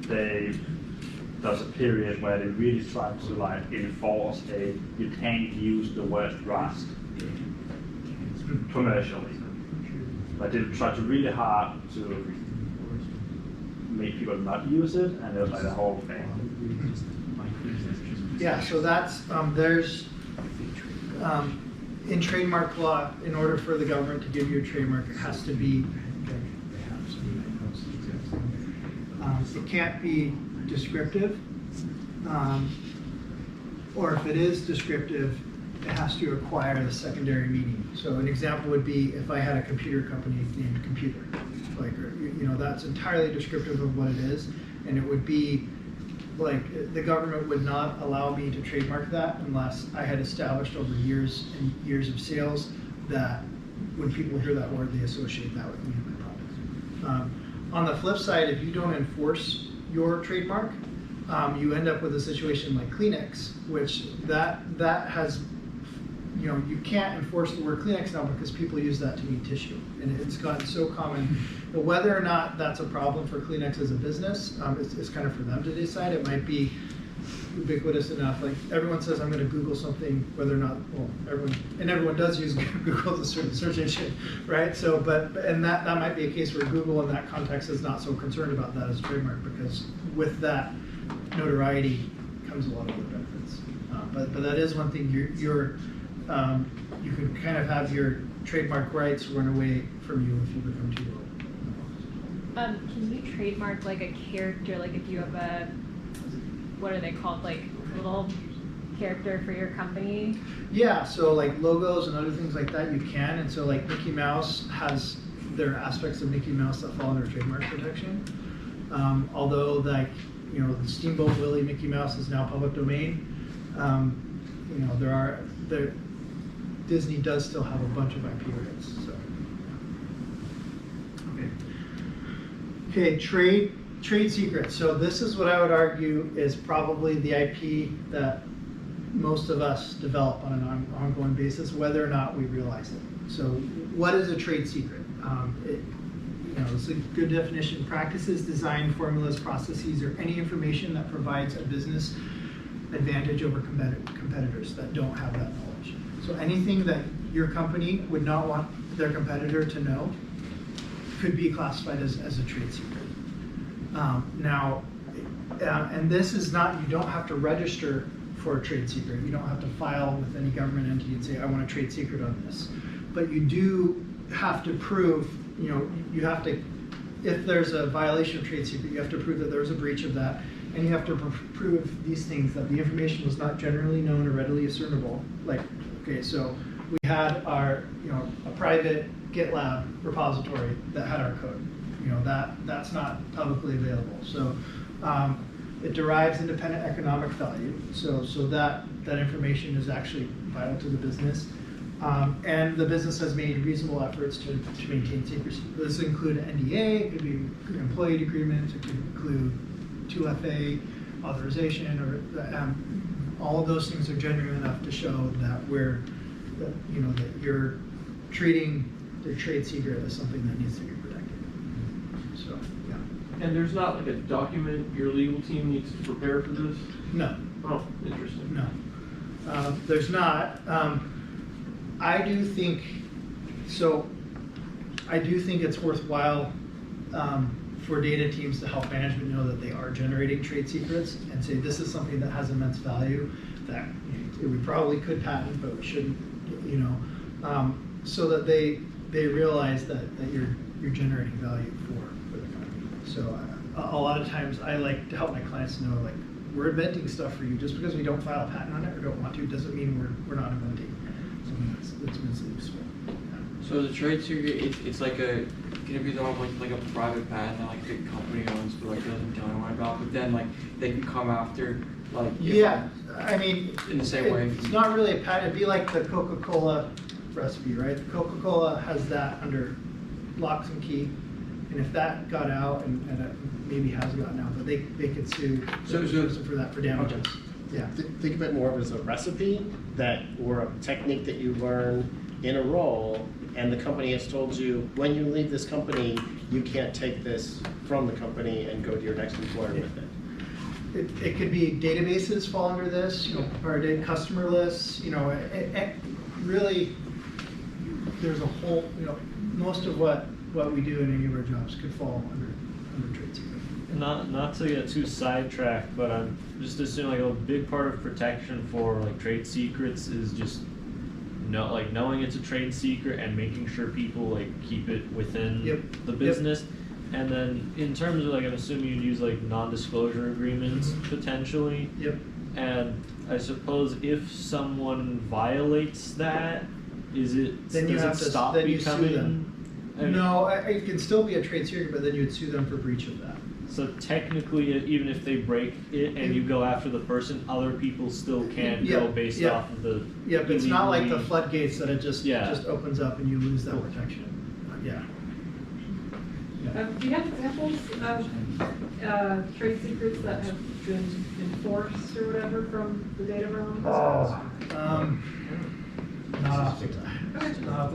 there's a period where they really try to like enforce you can't use the word Rust commercially. But they tried really hard to make people not use it, and it was like the whole thing. Yeah, so that's, there's, in trademark law, in order for the government to give you a trademark, it has to be, it can't be descriptive, or if it is descriptive, it has to acquire the secondary meaning. So an example would be if I had a computer company named Computer, like, you know, that's entirely descriptive of what it is, And it would be like the government would not allow me to trademark that unless I had established over years and years of sales that when people hear that word, they associate that with me and my product. On the flip side, if you don't enforce your trademark, you end up with a situation like Kleenex, which that has, you know, you can't enforce the word Kleenex now because people use that to mean tissue, and it's gotten so common. But whether or not that's a problem for Kleenex as a business, it's kind of for them to decide. It might be ubiquitous enough. Like everyone says, I'm going to Google something, whether or not, well, everyone does use Google as a certain search engine, right? So, and that might be a case where Google in that context is not so concerned about that as a trademark, because with that notoriety comes a lot of other benefits. But that is one thing you can kind of have your trademark rights run away from you if you become too old. Can you trademark like a character, like if you have a, what are they called, like little character for your company? Yeah, so like logos and other things like that you can, and so like Mickey Mouse has, there are aspects of Mickey Mouse that fall under trademark protection. Although like, you know, the Steamboat Willie Mickey Mouse is now public domain. You know, Disney does still have a bunch of IP rights. So. Okay, trade secrets. So this is what I would argue is probably the IP that most of us develop on an ongoing basis, whether or not we realize it. So what is a trade secret? You know, it's a good definition: practices, design, formulas, processes, or any information that provides a business advantage over competitors that don't have that knowledge. So anything that your company would not want their competitor to know could be classified as a trade secret. And this is not, you don't have to register for a trade secret. You don't have to file with any government entity and say, I want a trade secret on this. But you do have to prove, you know, you have to, if there's a violation of trade secret, you have to prove that there was a breach of that. And you have to prove these things, that the information was not generally known or readily discernible. Like, okay, so we had our, you know, a private GitLab repository that had our code. You know, that's not publicly available. So it derives independent economic value. So that information is actually vital to the business. And the business has made reasonable efforts to maintain secrecy. This include NDA, it could be employee agreements, it could include 2FA authorization, or all of those things are genuine enough to show that that you're treating the trade secret as something that needs to be protected. So, yeah. And there's not like a document your legal team needs to prepare for this? No. Oh, interesting. No. There's not. I do think it's worthwhile for data teams to help management know that they are generating trade secrets and say this is something that has immense value that we probably could patent but we shouldn't, you know, so that they realize that you're generating value for the company. So a lot of times I like to help my clients know, like, we're inventing stuff for you. Just because we don't file a patent on it or don't want to doesn't mean we're not inventing something that's immensely useful. So the trade secret, it's like can it be like a private patent that like the company owns but like doesn't tell anyone about, but then like they can come after like I mean, in the same way. It's not really a patent. It'd be like the Coca-Cola recipe, right? Coca-Cola has that under locks and key, and if that got out, and it maybe has gotten out, but they could sue the person for that, for damages. Okay. Yeah. Think of it more of as a recipe or a technique that you learn in a role, and the company has told you, when you leave this company, you can't take this from the company and go to your next employer with it. It could be databases fall under this, you know, proprietary customer lists, you know, really, there's a whole, you know, most of what we do in any of our jobs could fall under trade secret. Not to get too sidetracked, but I'm just assuming like a big part of protection for like trade secrets is just knowing it's a trade secret and making sure people like keep it within the business. Yep. And then in terms of like, I'm assuming you'd use like non-disclosure agreements potentially. Yep. And I suppose if someone violates that, does it stop becoming? No, it can still be a trade secret, but then you would sue them for breach of that. So technically, even if they break it and you go after the person, other people still can Yeah, go based yeah. off of the. Yeah, but it's not like the illegally- floodgates that it Yeah. just opens up and you lose that protection. Yeah. Do you have examples of trade secrets that have been enforced or whatever from the data realm? Not off the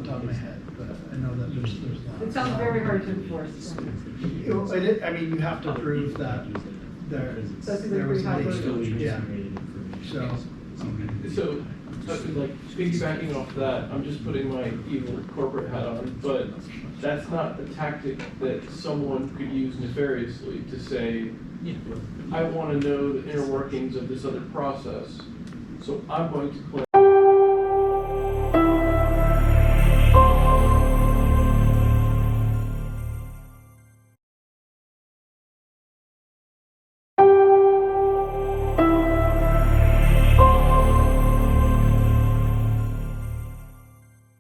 top of my head, but I know that there's a lot. It sounds very hard to enforce. I mean, you have to prove that there was a leak. Yeah. So, like piggybacking off that, I'm just putting my evil corporate hat on, but that's not a tactic that someone could use nefariously to say, I want to know the inner workings of this other process, so I'm going to claim